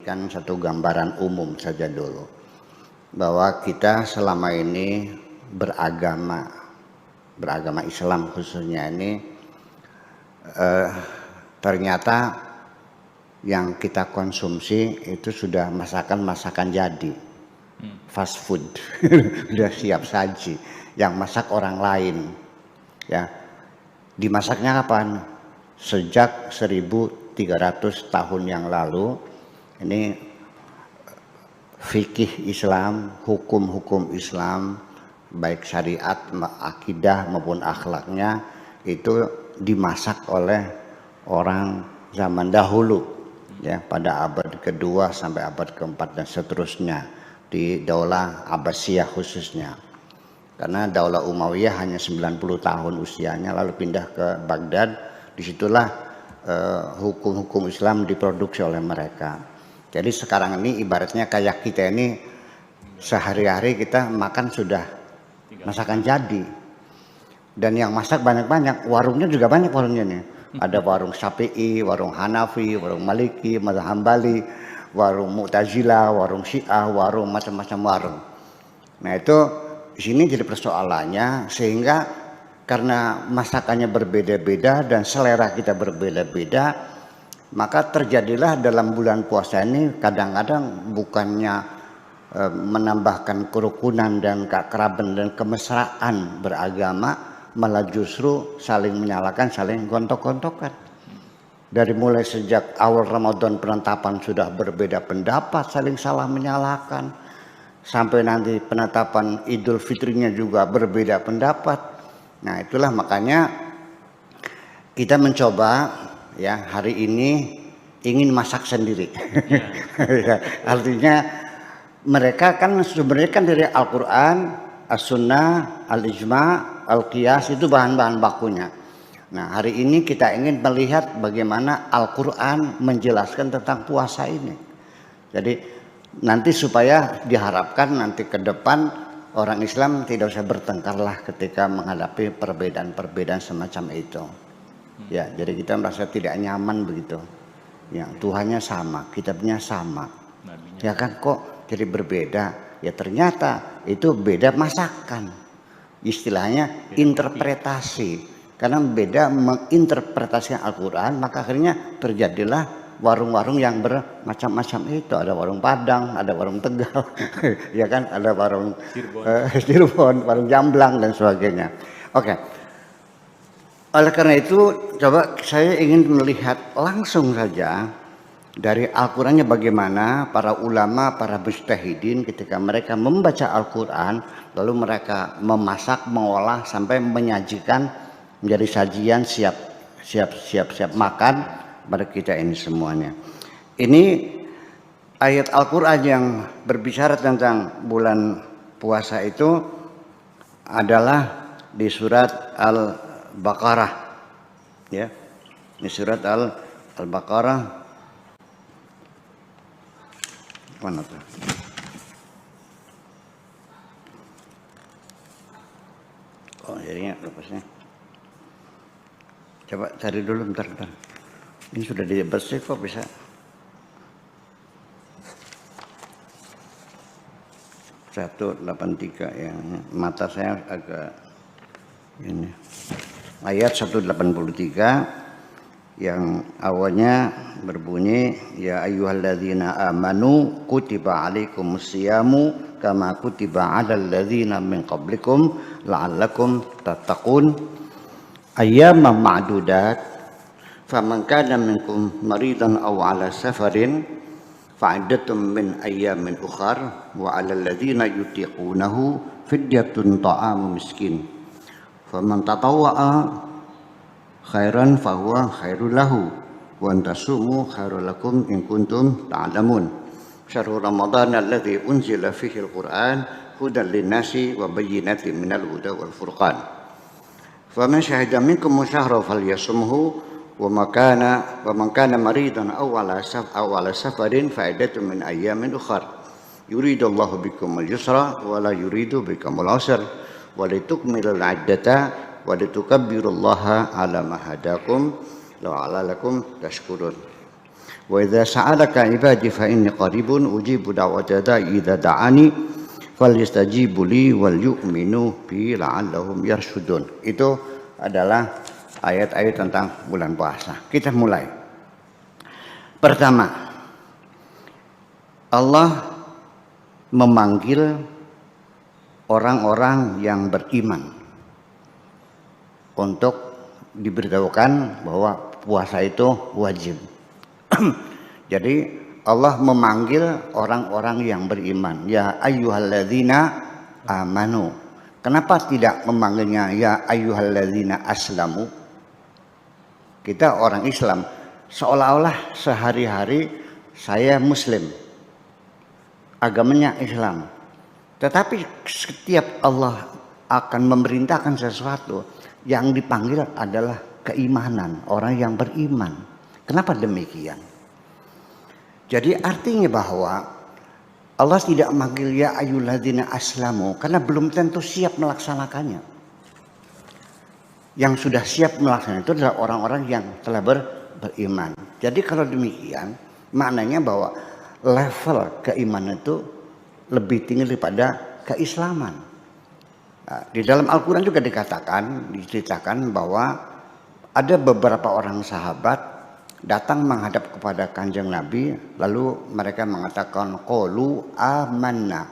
Kan satu gambaran umum saja dulu bahwa kita selama ini beragama Islam khususnya ini ternyata yang kita konsumsi itu sudah masakan jadi, fast food, sudah siap saji, yang masak orang lain, ya. Dimasaknya kapan? Sejak 1300 tahun yang lalu. Ini fikih Islam, hukum-hukum Islam, baik syariat, akidah maupun akhlaknya itu dimasak oleh orang zaman dahulu, ya, pada abad kedua sampai abad keempat dan seterusnya di Daulah Abbasiyah khususnya. Karena Daulah Umayyah hanya 90 tahun usianya lalu pindah ke Baghdad, disitulah hukum-hukum Islam diproduksi oleh mereka. Jadi sekarang ini ibaratnya kayak kita ini sehari-hari kita makan sudah masakan jadi. Dan yang masak banyak-banyak, warungnya juga banyak warungnya nih. Ada warung Syafi'i, warung Hanafi, warung Maliki, mazhab Hambali, warung Mu'tazilah, warung Syiah, warung macam-macam warung. Nah itu di sini jadi persoalannya, sehingga karena masakannya berbeda-beda dan selera kita berbeda-beda, maka terjadilah dalam bulan puasa ini kadang-kadang bukannya menambahkan kerukunan dan keakraban dan kemesraan beragama, malah justru saling menyalahkan, saling gontok-gontokan. Dari mulai sejak awal Ramadan penetapan sudah berbeda pendapat, saling salah menyalahkan, sampai nanti penetapan Idul Fitrinya juga berbeda pendapat. Nah itulah makanya kita mencoba, ya, hari ini ingin masak sendiri. Ya, artinya mereka kan sebenarnya kan dari Al-Quran, As-Sunnah, Al-Ijma', Al-Qiyas itu bahan-bahan bakunya. Nah hari ini kita ingin melihat bagaimana Al-Quran menjelaskan tentang puasa ini. Jadi nanti supaya diharapkan nanti ke depan orang Islam tidak usah bertengkarlah ketika menghadapi perbedaan-perbedaan semacam itu. Ya, jadi kita merasa tidak nyaman begitu. Ya, Tuhannya sama, kitabnya sama. Ya kan, kok jadi berbeda? Ya ternyata itu beda masakan. Istilahnya interpretasi. Karena beda menginterpretasikan Al-Quran, maka akhirnya terjadilah warung-warung yang bermacam-macam itu. Ada warung Padang, ada warung Tegal, ya kan, ada warung Cirebon, warung Jamblang dan sebagainya. Oke. Oleh karena itu, coba saya ingin melihat langsung saja dari Al-Qurannya bagaimana para ulama, para mujtahidin ketika mereka membaca Al-Quran, lalu mereka memasak, mengolah sampai menyajikan menjadi sajian siap makan pada kita ini semuanya. Ini ayat Al-Quran yang berbicara tentang bulan puasa itu adalah di surat Al-Baqarah, ya, ini surat Al-Baqarah, mana tuh? Oh jadinya lepasnya. Coba cari dulu bentar. Ini sudah dibersih kok bisa. Satu 183 ya. Mata saya agak ini. Ayat 183 yang awalnya berbunyi ya ayyuhalladzina amanu kutiba alaikumusyamu kama kutiba alal ladzina min qablikum la'allakum tattaqun ayyaman ma'dudat faman kana minkum maridan aw ala safarin fa'iddatun min ayyamin ukhar wa 'alal ladzina yutiqunahu fidyatun ta'amu miskin faman tatawwa'a khairan fahuwa khairul lahu wa antasumu khairul lakum in kuntum ta'lamun. Syahrul Ramadan alladzi unzila fihi al-Qur'an hudan lin-nasi wa bayyinatin minal huda wal furqan. Faman syahida minkum syahra falyasumhu wa man kana maridan aw ala safarin fa'iddatun min ayyamin ukhar. Yuridullahu bikumul yusra wa la yuridu bikumul usra wa litukmilul 'iddata wa litukabbirullaha 'ala ma hadakum la'allakum tashkurun. Wa idza sa'alaka ibadi fa inni qaribun ujibu da'wata da'i idza da'ani falyastajibu li wal yu'minu bi la'allahum yarshudun. Itu adalah ayat-ayat tentang bulan puasa. Kita mulai. Pertama, Allah memanggil orang-orang yang beriman untuk diberitahukan bahwa puasa itu wajib. Jadi Allah memanggil orang-orang yang beriman, ya ayyuhalladzina amanu. Kenapa tidak memanggilnya ya ayyuhalladzina aslamu? Kita orang Islam, seolah-olah sehari-hari saya muslim, agamanya Islam. Tetapi setiap Allah akan memerintahkan sesuatu, yang dipanggil adalah keimanan, orang yang beriman. Kenapa demikian? Jadi artinya bahwa Allah tidak memanggil ya ayyuhalladzina aslamu karena belum tentu siap melaksanakannya. Yang sudah siap melaksanakan itu adalah orang-orang yang telah beriman. Jadi kalau demikian maknanya bahwa level keimanan itu lebih tinggi daripada keislaman. Nah, di dalam Al-Quran juga diceritakan bahwa ada beberapa orang sahabat datang menghadap kepada Kanjeng Nabi, lalu mereka mengatakan qalu amanna,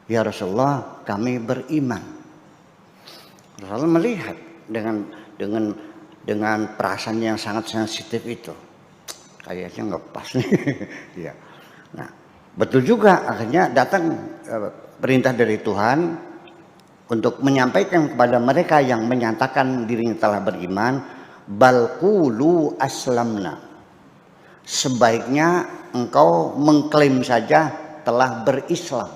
ya Rasulullah kami beriman. Rasulullah melihat dengan perasaan yang sangat sensitif itu, kayaknya nggak pas nih. Ya. Nah, betul juga akhirnya datang perintah dari Tuhan untuk menyampaikan kepada mereka yang menyatakan dirinya telah beriman, bal qulu aslamna. Sebaiknya engkau mengklaim saja telah berislam.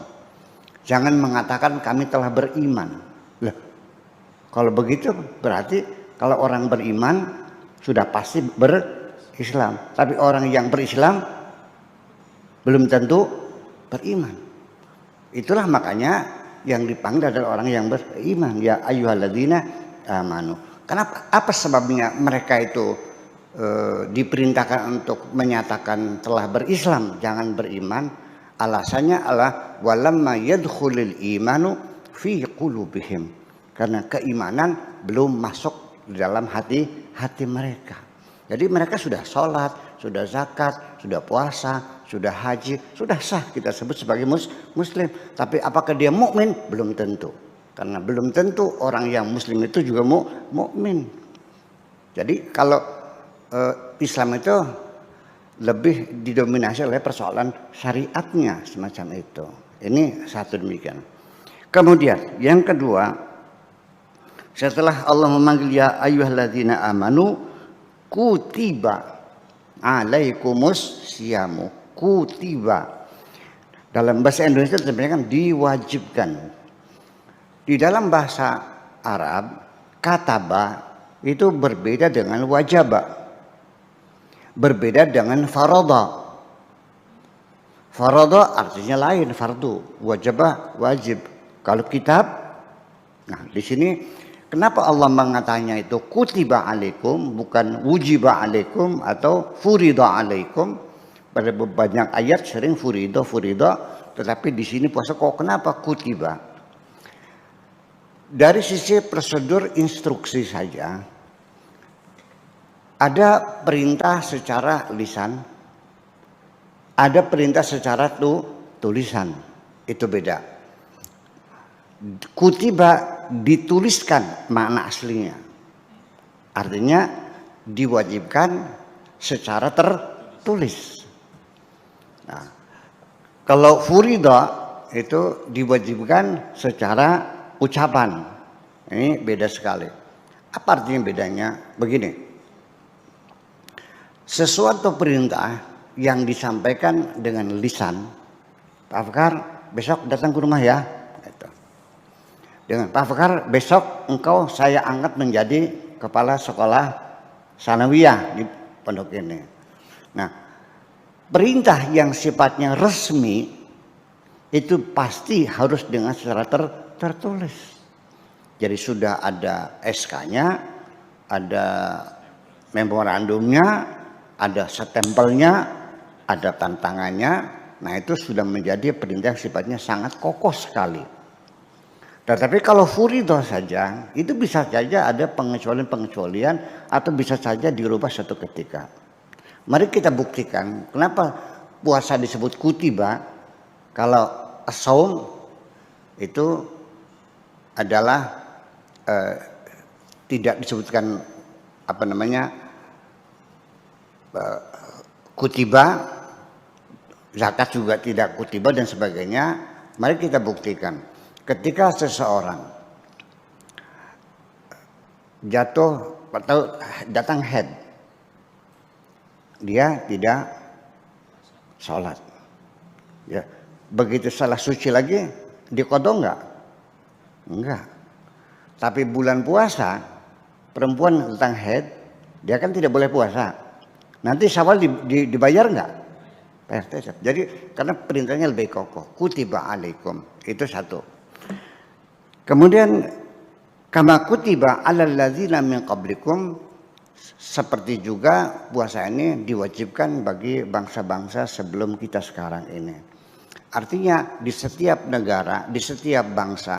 Jangan mengatakan kami telah beriman. Loh, kalau begitu berarti kalau orang beriman sudah pasti berislam. Tapi orang yang berislam belum tentu beriman. Itulah makanya yang dipanggil adalah orang yang beriman, ya ayyuhalladzina amanu. Kenapa? Apa sebabnya mereka itu diperintahkan untuk menyatakan telah berislam, jangan beriman? Alasannya adalah walamma yadkhulul imanu fi qulubihim. Karena keimanan belum masuk di dalam hati mereka. Jadi mereka sudah sholat, sudah zakat, sudah puasa, sudah haji, sudah sah kita sebut sebagai muslim. Tapi apakah dia mukmin? Belum tentu. Karena belum tentu orang yang muslim itu juga mukmin. Jadi kalau Islam itu lebih didominasi oleh persoalan syariatnya semacam itu. Ini satu demikian. Kemudian yang kedua, setelah Allah memanggil ya ayyuhalladzina amanu kutiba alaikumus syamu. Kutiba dalam bahasa Indonesia sebenarnya kan diwajibkan. Di dalam bahasa Arab, kataba itu berbeda dengan wajaba. Berbeda dengan farada. Farada artinya lain, fardu. Wajaba wajib. Kalau kitab, nah di sini kenapa Allah mengatakannya itu kutiba alaikum, bukan wujiba alaikum atau furida alaikum? Pada banyak ayat sering furida, tetapi di sini puasa kok kenapa kutiba? Dari sisi prosedur instruksi saja, ada perintah secara lisan, ada perintah secara tulisan. Itu beda. Kutiba dituliskan makna aslinya. Artinya diwajibkan secara tertulis. Nah, kalau furida itu diwajibkan secara ucapan. Ini beda sekali. Apa artinya bedanya? Begini. Sesuatu perintah yang disampaikan dengan lisan, Pak Fakar besok datang ke rumah ya. Dengan Pak Fakar besok engkau saya angkat menjadi kepala sekolah sanawiyah di pondok ini. Nah, perintah yang sifatnya resmi itu pasti harus dengan secara tertulis. Jadi sudah ada SK-nya, ada memorandumnya, ada stempelnya, ada tantangannya. Nah itu sudah menjadi perintah yang sifatnya sangat kokoh sekali. Tetapi kalau furidah saja, itu bisa saja ada pengecualian-pengecualian atau bisa saja dirubah suatu ketika. Mari kita buktikan kenapa puasa disebut kutiba, kalau saum itu adalah tidak disebutkan kutiba, zakat juga tidak kutiba dan sebagainya. Mari kita buktikan ketika seseorang jatuh atau datang haid, dia tidak sholat, ya begitu salah suci lagi diqodho enggak. Tapi bulan puasa, perempuan tentang haid, dia kan tidak boleh puasa. Nanti Syawal dibayar enggak? Jadi karena perintahnya lebih kokoh. Kutiba alaikum. Itu satu. Kemudian kama kutiba alal ladzina min qablikum, seperti juga puasa ini diwajibkan bagi bangsa-bangsa sebelum kita sekarang ini. Artinya di setiap negara, di setiap bangsa